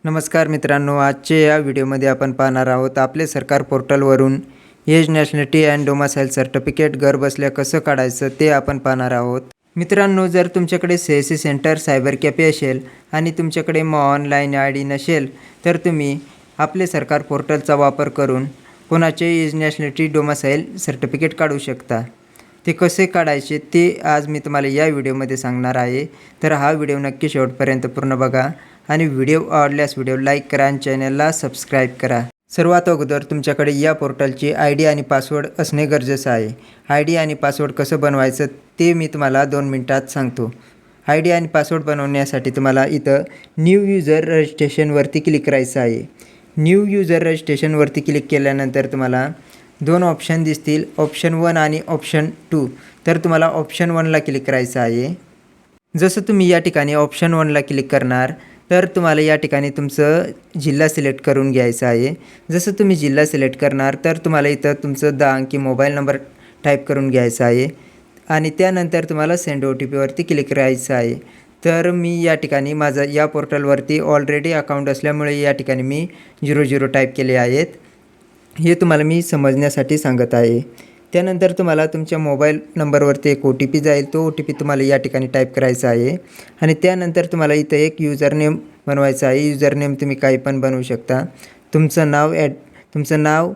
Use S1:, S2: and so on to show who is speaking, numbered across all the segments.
S1: नमस्कार मित्रांनो, आजच्या या व्हिडिओमध्ये आपण पाहणार आहोत आपले सरकार पोर्टलवरून age nationality and domicile certificate घरबसल्या कसं काढायचं ते आपण पाहणार आहोत. मित्रांनो, जर तुमच्याकडे CSC सेंटर सायबर कॅफे असेल आणि तुमच्याकडे ऑनलाईन ID नसेल तर तुम्ही आपले सरकार पोर्टलचा वापर करून कोणाचे एज नॅशनॅलिटी डोमासाईल सर्टिफिकेट काढू शकता. ते कसे काढायचे ते आज मी तुम्हाला या व्हिडिओमध्ये सांगणार आहे. तर हा व्हिडिओ नक्की शेवटपर्यंत पूर्ण बघा आणि व्हिडिओ आवडल्यास व्हिडिओ लाईक करा आणि चॅनलला सबस्क्राईब करा. सर्वात अगोदर तुमच्याकडे या पोर्टलची ID आणि पासवर्ड असणे गरजेचं आहे. ID आणि पासवर्ड कसं बनवायचं ते मी तुम्हाला 2 मिनिटात सांगतो. ID आणि पासवर्ड बनवण्यासाठी तुम्हाला इथं न्यू यूजर रजिस्ट्रेशनवरती क्लिक करायचं आहे. न्यू यूजर रजिस्ट्रेशनवरती क्लिक केल्यानंतर तुम्हाला 2 ऑप्शन दिसतील, ऑप्शन 1 आणि ऑप्शन 2. तर तुम्हाला ऑप्शन 1ला क्लिक करायचं आहे. जसं तुम्ही या ठिकाणी ऑप्शन 1ला क्लिक करणार तर तुम्हाला या ठिकाणी तुमचं जिल्हा सिलेक्ट करून घ्यायचा आहे. जसं तुम्ही जिल्हा सिलेक्ट करणार तर तुम्हाला इथं तुमचं 10 अंकी मोबाईल नंबर टाईप करून घ्यायचा आहे आणि त्यानंतर तुम्हाला सेंड OTPवरती क्लिक करायचं आहे. तर मी या ठिकाणी माझा या पोर्टलवरती ऑलरेडी अकाउंट असल्यामुळे या ठिकाणी मी 00 टाईप केले आहेत. हे तुम्हाला मी समजण्यासाठी सांगत आहे. त्यानंतर तुम्हाला तुमच्या मोबाईल नंबरवरती एक OTP जाईल. तो OTP तुम्हाला या ठिकाणी टाईप करायचा आहे आणि त्यानंतर तुम्हाला इथं एक युजर नेम बनवायचा आहे. युजर नेम तुम्ही काही पण बनवू शकता. तुमचं नाव,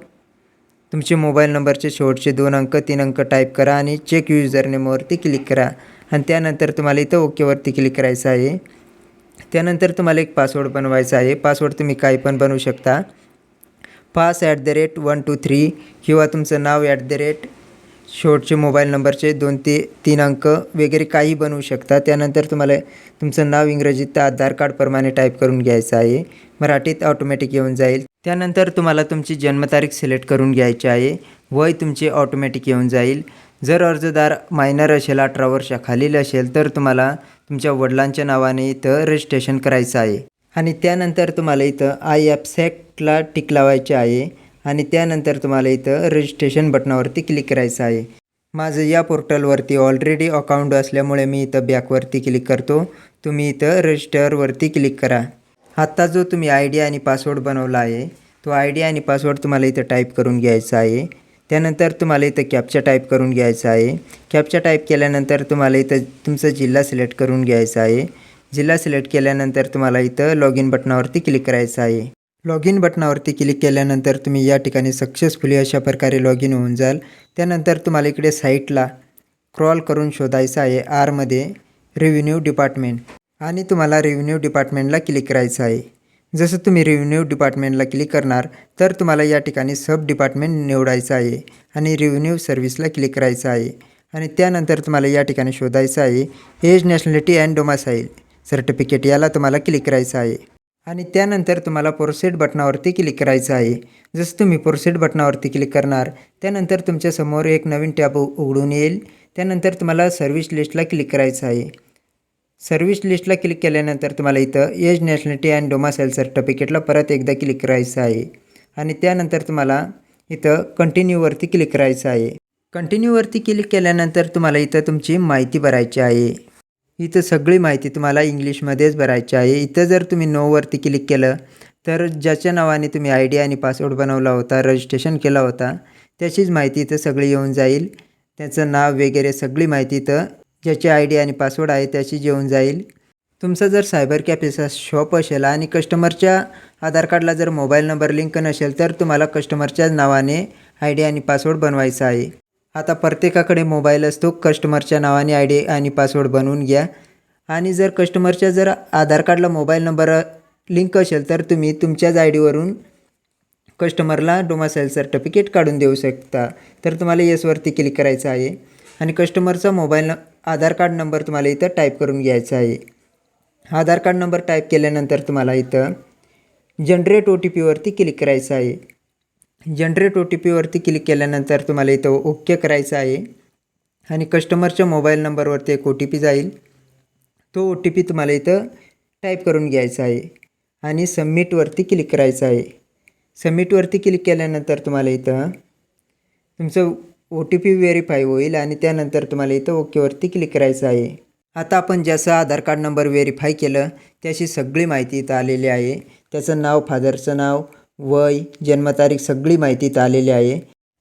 S1: तुमचे मोबाईल नंबरचे शेवटचे 2 अंक 3 अंक टाईप करा आणि चेक युजर नेमवरती क्लिक करा आणि त्यानंतर तुम्हाला इथं ओकेवरती क्लिक करायचं आहे. त्यानंतर तुम्हाला एक पासवर्ड बनवायचा आहे. पासवर्ड तुम्ही काही पण बनवू शकता. pass@123 किंवा तुमचं नाव शेवटचे मोबाईल नंबरचे 2 ते 3 अंक वगैरे काही बनवू शकता. त्यानंतर तुम्हाला तुमचं नाव इंग्रजीत आधार कार्डप्रमाणे टाईप करून घ्यायचं आहे. मराठीत ऑटोमॅटिक येऊन जाईल. त्यानंतर तुम्हाला तुमची जन्मतारीख सिलेक्ट करून घ्यायची आहे. वय तुमचे ऑटोमॅटिक येऊन जाईल. जर अर्जदार मायनर असेल, 18 वर्षाखालील असेल तर तुम्हाला तुमच्या वडिलांच्या नावाने इथं रजिस्ट्रेशन करायचं आहे आणि त्यानंतर तुम्हाला इथं I acceptला टिक लावायचे आहे आणि त्यानंतर तुम्हाला इथं रजिस्ट्रेशन बटनावरती क्लिक करायचं आहे. माझं या पोर्टलवरती ऑलरेडी अकाउंट असल्यामुळे मी इथं बॅकवरती क्लिक करतो. तुम्ही इथं रजिस्टरवरती क्लिक करा. आत्ता जो तुम्ही ID आणि पासवर्ड बनवला आहे तो ID आणि पासवर्ड तुम्हाला इथं टाईप करून घ्यायचा आहे. त्यानंतर तुम्हाला इथं कॅप्चा टाईप करून घ्यायचा आहे. कॅप्चा टाईप केल्यानंतर तुम्हाला इथं तुमचा जिल्हा सिलेक्ट करून घ्यायचा आहे. जिल्हा सिलेक्ट केल्यानंतर तुम्हाला इथं लॉग इन बटनावरती क्लिक करायचं आहे. लॉग इन बटनावरती क्लिक केल्यानंतर तुम्ही या ठिकाणी सक्सेसफुली अशा प्रकारे लॉग इन होऊन जाल. त्यानंतर तुम्हाला इकडे साईटला क्रॉल करून शोधायचं आहे Rमध्ये रेव्हेन्यू डिपार्टमेंट आणि तुम्हाला रेव्हेन्यू डिपार्टमेंटला क्लिक करायचं आहे. जसं तुम्ही रेव्हेन्यू डिपार्टमेंटला क्लिक करणार तर तुम्हाला या ठिकाणी सब डिपार्टमेंट निवडायचं आहे आणि रेव्हेन्यू सर्व्हिसला क्लिक करायचं आहे आणि त्यानंतर तुम्हाला या ठिकाणी शोधायचं आहे age nationality and domicile certificate. याला तुम्हाला क्लिक करायचं आहे आणि त्यानंतर तुम्हाला प्रोसीड बटनावरती क्लिक करायचं आहे. जसं तुम्ही प्रोसीड बटनावरती क्लिक करणार त्यानंतर तुमच्यासमोर एक नवीन टॅब उघडून येईल. त्यानंतर तुम्हाला सर्व्हिस लिस्टला क्लिक करायचं आहे. सर्व्हिस लिस्टला क्लिक केल्यानंतर तुम्हाला इथं एज नॅशनॅलिटी अँड डोमासाईल सर्टिफिकेटला परत एकदा क्लिक करायचं आहे आणि त्यानंतर तुम्हाला इथं कंटिन्यूवरती क्लिक करायचं आहे. कंटिन्यूवरती क्लिक केल्यानंतर तुम्हाला इथं तुमची माहिती भरायची आहे. इथं सगळी माहिती तुम्हाला इंग्लिशमध्येच भरायची आहे. इथं जर तुम्ही नोवरती क्लिक केलं तर ज्याच्या नावाने तुम्ही ID आणि पासवर्ड बनवला होता, रजिस्ट्रेशन केला होता त्याचीच माहिती इथं सगळी येऊन जाईल. त्याचं नाव वगैरे सगळी माहिती इथं ज्याची ID आणि पासवर्ड आहे त्याचीच येऊन जाईल. तुमचा जर सायबर कॅफेचा शॉप असेल आणि कस्टमरच्या आधार कार्डला जर मोबाईल नंबर लिंक नसेल तर तुम्हाला कस्टमरच्या नावाने ID आणि पासवर्ड बनवायचा आहे. आता प्रत्येकाकडे मोबाईल असतो. कस्टमरच्या नावाने ID आणि पासवर्ड बनवून घ्या आणि जर कस्टमरच्या आधार कार्डला मोबाईल नंबर लिंक असेल तर तुम्ही तुमच्याच IDवरून कस्टमरला डोमासाईल सर्टिफिकेट काढून देऊ शकता. तर तुम्हाला येसवरती क्लिक करायचं आहे आणि कस्टमरचा आधार कार्ड नंबर तुम्हाला इथं टाईप करून घ्यायचा आहे. आधार कार्ड नंबर टाईप केल्यानंतर तुम्हाला इथं जनरेट OTPवरती क्लिक करायचं आहे. जनरेट OTPवरती क्लिक केल्यानंतर तुम्हाला इथं ओके करायचं आहे आणि कस्टमरच्या मोबाईल नंबरवरती एक OTP जाईल. तो OTP तुम्हाला इथं टाईप करून घ्यायचा आहे आणि सबमिटवरती क्लिक करायचं आहे. सबमिटवरती क्लिक केल्यानंतर तुम्हाला इथं तुमचं OTP व्हेरीफाय होईल आणि त्यानंतर तुम्हाला इथं ओकेवरती क्लिक करायचं आहे. आता आपण ज्याचं आधार कार्ड नंबर व्हेरीफाय केलं त्याची सगळी माहिती इथं आलेली आहे. त्याचं नाव, फादरचं नाव, वय, जन्मतारीख सगळी माहिती इथं आलेली आहे.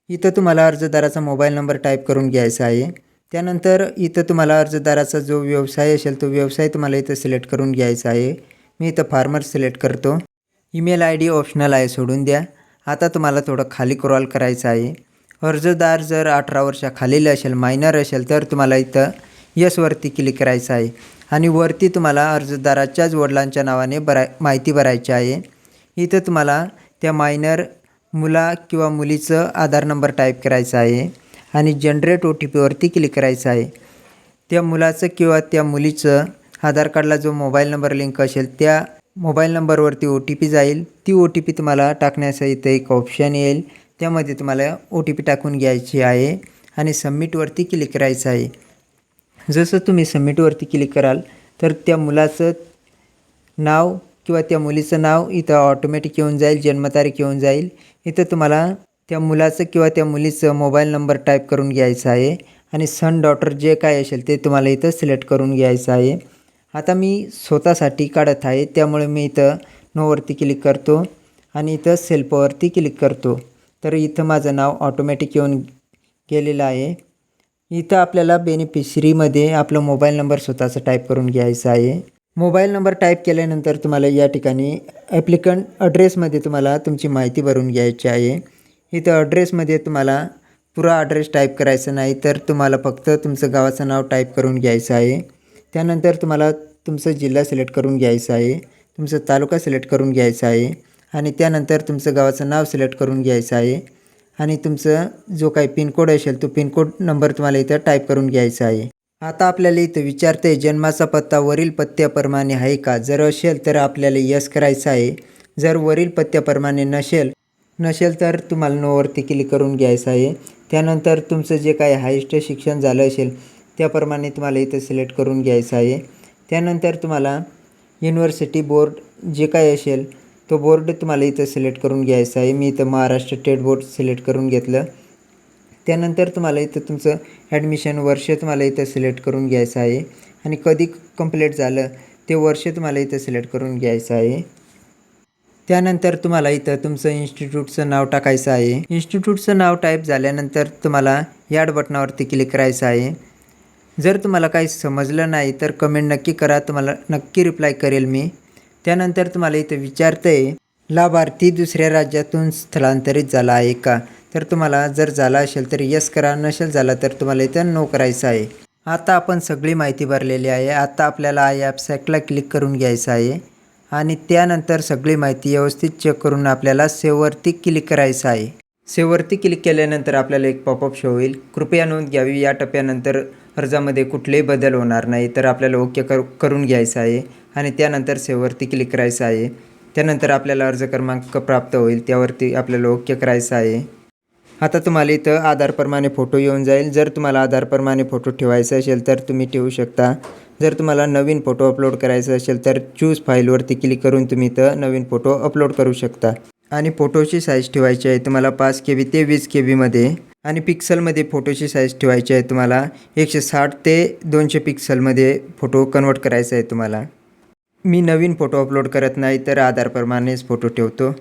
S1: इथं तुम्हाला अर्जदाराचा मोबाईल नंबर टाईप करून घ्यायचा आहे. त्यानंतर इथं तुम्हाला अर्जदाराचा जो व्यवसाय असेल तो व्यवसाय तुम्हाला इथं सिलेक्ट करून घ्यायचा आहे. मी इथं फार्मर सिलेक्ट करतो. ईमेल आय डी ऑप्शनल आहे, सोडून द्या. आता तुम्हाला थोडं खाली स्क्रॉल करायचं आहे. अर्जदार जर 18 वर्षाखालील असेल, मायनर असेल, तर तुम्हाला इथं यसवरती क्लिक करायचं आहे आणि वरती तुम्हाला अर्जदाराच्याच वडिलांच्या नावाने माहिती भरायची आहे. इथं तुम्हाला त्या मायनर मुला किंवा मुलीचं आधार नंबर टाईप करायचा आहे आणि जनरेट OTPवरती क्लिक करायचं आहे. त्या मुलाचं किंवा त्या मुलीचं आधार कार्डला जो मोबाईल नंबर लिंक असेल त्या मोबाईल नंबरवरती OTP जाईल. ती OTP तुम्हाला टाकण्याचं इथं एक ऑप्शन येईल, त्यामध्ये तुम्हाला OTP टाकून घ्यायची आहे आणि सबमिटवरती क्लिक करायचं आहे. जसं तुम्ही सबमिटवरती क्लिक कराल तर त्या मुलाचं नाव किंवा त्या मुलीचं नाव इथं ऑटोमॅटिक येऊन जाईल, जन्मतारीख येऊन जाईल. इथं तुम्हाला त्या मुलाचं किंवा त्या मुलीचं मोबाईल नंबर टाईप करून घ्यायचा आहे आणि सन डॉटर जे काय असेल ते तुम्हाला इथं सिलेक्ट करून घ्यायचं आहे. आता मी स्वतःसाठी काढत आहे, त्यामुळे मी इथं नोवरती क्लिक करतो आणि इथं सेल्फवरती क्लिक करतो. तर इथं माझं नाव ऑटोमॅटिक येऊन गेलेलं आहे. इथं आपल्याला बेनिफिशरीमध्ये आपला मोबाईल नंबर स्वतःचा टाईप करून घ्यायचा आहे. मोबाईल नंबर टाईप केल्यानंतर तुम्हाला या ठिकाणी ॲप्लिकंट ॲड्रेसमध्ये तुम्हाला तुमची माहिती भरून घ्यायची आहे. इथं ॲड्रेसमध्ये तुम्हाला पुरा ॲड्रेस टाईप करायचं नाही, तर तुम्हाला फक्त तुमचं गावाचं नाव टाईप करून घ्यायचं आहे. त्यानंतर तुम्हाला तुमचं जिल्हा सिलेक्ट करून घ्यायचं आहे, तुमचं तालुका सिलेक्ट करून घ्यायचा आहे आणि त्यानंतर तुमचं गावाचं नाव सिलेक्ट करून घ्यायचं आहे आणि तुमचं जो काही पिनकोड असेल तो पिनकोड नंबर तुम्हाला इथं टाईप करून घ्यायचा आहे. आता आपल्याला इथं विचारते जन्माचा पत्ता वरील पत्त्याप्रमाणे आहे का? जर असेल तर आपल्याला यस करायचं आहे. जर वरील पत्त्याप्रमाणे नसेल तर तुम्हाला नोवरती क्लिक करून घ्यायचं आहे. त्यानंतर तुमचं जे काही हायस्ट शिक्षण झालं असेल त्याप्रमाणे तुम्हाला इथं सिलेक्ट करून घ्यायचं आहे. त्यानंतर तुम्हाला युनिव्हर्सिटी बोर्ड जे काही असेल तो बोर्ड तुम्हाला इथं सिलेक्ट करून घ्यायचा आहे. मी इथं महाराष्ट्र स्टेट बोर्ड सिलेक्ट करून घेतलं. त्यानंतर तुम्हाला इथं तुमचं ॲडमिशन वर्ष तुम्हाला इथं सिलेक्ट करून घ्यायचं आहे आणि कधी कंप्लीट झालं ते वर्ष तुम्हाला इथं सिलेक्ट करून घ्यायचं आहे. त्यानंतर तुम्हाला इथं तुमचं इन्स्टिट्यूटचं नाव टाकायचं आहे. इन्स्टिट्यूटचं नाव टाईप झाल्यानंतर तुम्हाला ॲड बटनावरती क्लिक करायचं आहे. जर तुम्हाला काही समजलं नाही तर कमेंट नक्की करा, तुम्हाला नक्की रिप्लाय करेल मी. त्यानंतर तुम्हाला इथं विचारतं आहे लाभार्थी दुसऱ्या राज्यातून स्थलांतरित झाला आहे का? तर तुम्हाला जर झाला असेल तर यस करा, नसेल झाला तर तुम्हाला इथं नो करायचं आहे. आता आपण सगळी माहिती भरलेली आहे. आता आपल्याला आय ॲप्सॅकला क्लिक करून घ्यायचं आहे आणि त्यानंतर सगळी माहिती व्यवस्थित चेक करून आपल्याला सेव्हवरती क्लिक करायचं आहे. सेव्हवरती क्लिक केल्यानंतर आपल्याला एक पॉपअप शो होईल. कृपया नोंद घ्यावी, या टप्प्यानंतर अर्जामध्ये कुठलेही बदल होणार नाही. तर आपल्याला ओके करून घ्यायचं आहे आणि त्यानंतर सेव्हवरती क्लिक करायचं आहे. त्यानंतर आपल्याला अर्ज क्रमांक प्राप्त होईल, त्यावरती आपल्याला ओके करायचं आहे. आता तुम्हाला इथं आधारप्रमाणे फोटो येऊन जाईल. जर तुम्हाला आधारप्रमाणे फोटो ठेवायचा असेल तर तुम्ही ठेवू शकता. जर तुम्हाला नवीन फोटो अपलोड करायचा असेल तर चूज फाईलवरती क्लिक करून तुम्ही इथं नवीन फोटो अपलोड करू शकता. आणि फोटोची साईज ठेवायची आहे तुम्हाला 5 KB ते 20 KBमध्ये आणि पिक्सलमध्ये फोटोची साईज ठेवायची आहे तुम्हाला 160 ते 200 पिक्सलमध्ये फोटो कन्वर्ट करायचा आहे तुम्हाला. मी नवीन फोटो अपलोड करत नाही तर आधारप्रमाणेच फोटो ठेवतो.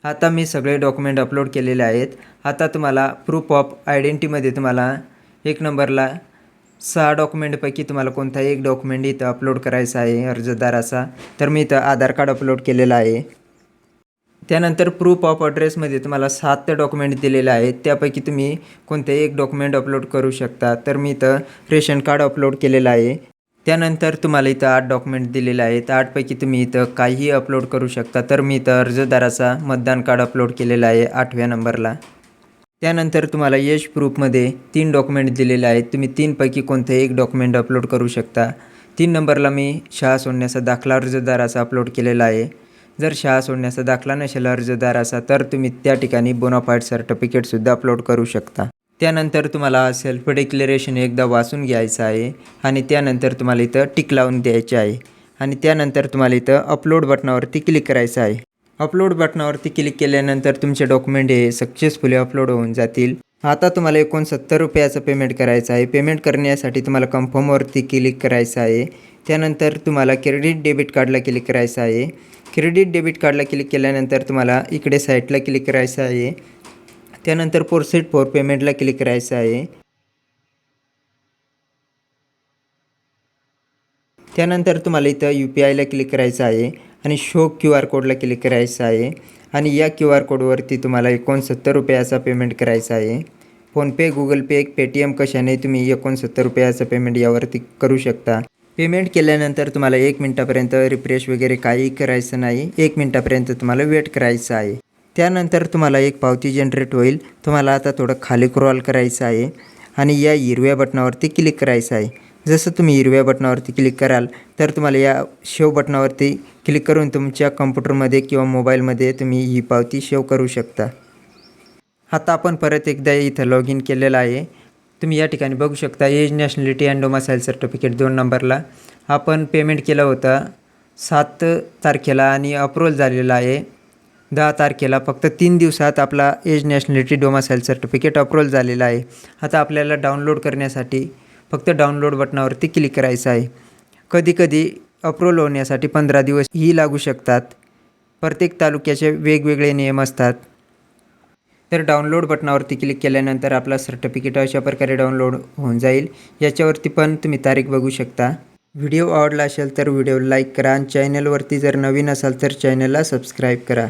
S1: आता मी सगळे डॉक्युमेंट अपलोड केलेले आहेत. आता तुम्हाला प्रूफ ऑफ आयडेंटिटीमध्ये तुम्हाला 1 नंबरला 6 डॉक्युमेंटपैकी तुम्हाला कोणताही एक डॉक्युमेंट इथं अपलोड करायचा आहे अर्जदाराचा. तर मी इथं आधार कार्ड अपलोड केलेलं आहे. त्यानंतर प्रूफ ऑफ ॲड्रेसमध्ये तुम्हाला 7 डॉक्युमेंट दिलेले आहेत, त्यापैकी तुम्ही कोणतेही एक डॉक्युमेंट अपलोड करू शकता. तर मी इथं रेशन कार्ड अपलोड केलेलं आहे. त्यानंतर तुम्हाला इथं 8 डॉक्युमेंट दिलेले आहेत, 8पैकी तुम्ही इथं काहीही अपलोड करू शकता. तर मी इथं अर्जदाराचा मतदान कार्ड अपलोड केलेलं आहे 8व्या नंबरला. त्यानंतर तुम्हाला एज प्रूफमध्ये 3 डॉक्युमेंट दिलेले आहेत, तुम्ही 3पैकी कोणतेही एक डॉक्युमेंट अपलोड करू शकता. 3 नंबरला मी शाळा सोडण्याचा दाखला अर्जदाराचा अपलोड केलेला आहे. जर शाळा सोडण्याचा दाखला नसेल अर्जदाराचा तर तुम्ही त्या ठिकाणी बोनाफाईड सर्टिफिकेटसुद्धा अपलोड करू शकता. त्यानंतर तुम्हाला सेल्फ डिक्लेरेशन एकदा वाचून घ्यायचं आहे आणि त्यानंतर तुम्हाला इथं टिक लावून द्यायचे आहे आणि त्यानंतर तुम्हाला इथं अपलोड बटनावरती क्लिक करायचं आहे. अपलोड बटनावरती क्लिक केल्यानंतर तुमचे डॉक्युमेंट हे सक्सेसफुली अपलोड होऊन जातील. आता तुम्हाला 69 रुपयाचं पेमेंट करायचं आहे. पेमेंट करण्यासाठी तुम्हाला कन्फर्मवरती क्लिक करायचं आहे. त्यानंतर तुम्हाला क्रेडिट डेबिट कार्डला क्लिक करायचं आहे. क्रेडिट डेबिट कार्डला क्लिक केल्यानंतर तुम्हाला इकडे साईटला क्लिक करायचं आहे. त्यानंतर प्रोसीड फॉर पेमेंटला क्लिक करायचं आहे. त्यानंतर तुम्हाला इथं UPIला क्लिक करायचं आहे आणि शो QR कोडला क्लिक करायचं आहे आणि या QR कोडवरती तुम्हाला 69 रुपयाचा पेमेंट करायचा आहे. फोनपे, गुगल पे, पेटीएम कशाने तुम्ही 69 रुपयाचं पेमेंट यावरती करू शकता. पेमेंट केल्यानंतर तुम्हाला 1 मिनिटापर्यंत रिफ्रेश वगैरे काही करायचं नाही. 1 मिनिटापर्यंत तुम्हाला वेट करायचं आहे. त्यानंतर तुम्हाला एक पावती जनरेट होईल. तुम्हाला आता थोडं खाली स्क्रॉल करायचं आहे आणि या हिरव्या बटनावरती क्लिक करायचं आहे. जसं तुम्ही हिरव्या बटनावरती क्लिक कराल तर तुम्हाला या सेव्ह बटनावरती क्लिक करून तुमच्या कम्प्युटरमध्ये किंवा मोबाईलमध्ये तुम्ही ही पावती सेव्ह करू शकता. आता आपण परत एकदा इथं लॉग इन केलेलं आहे. तुम्ही या ठिकाणी बघू शकता age, nationality and domicile certificate 2 नंबरला आपण पेमेंट केलं होतं 7 तारखेला आणि अप्रूव्हल झालेलं आहे 10 तारखेला. फक्त 3 दिवसात आपला age, nationality, domicile certificate approval झालेला आहे. आता आपल्याला डाउनलोड करण्यासाठी फक्त डाउनलोड बटनावरती क्लिक करायचं आहे. कधीकधी अप्रूव्हल होण्यासाठी 15 दिवस ही लागू शकतात. प्रत्येक तालुक्याचे वेगवेगळे नियम असतात. तर डाउनलोड बटनावरती क्लिक केल्यानंतर आपला सर्टिफिकेट अशा प्रकारे डाउनलोड होऊन जाईल. याच्यावरती पण तुम्ही तारीख बघू शकता. व्हिडिओ आवडला असेल तर व्हिडिओ लाईक करा आणि चॅनलवरती जर नवीन असाल तर चॅनलला सबस्क्राईब करा.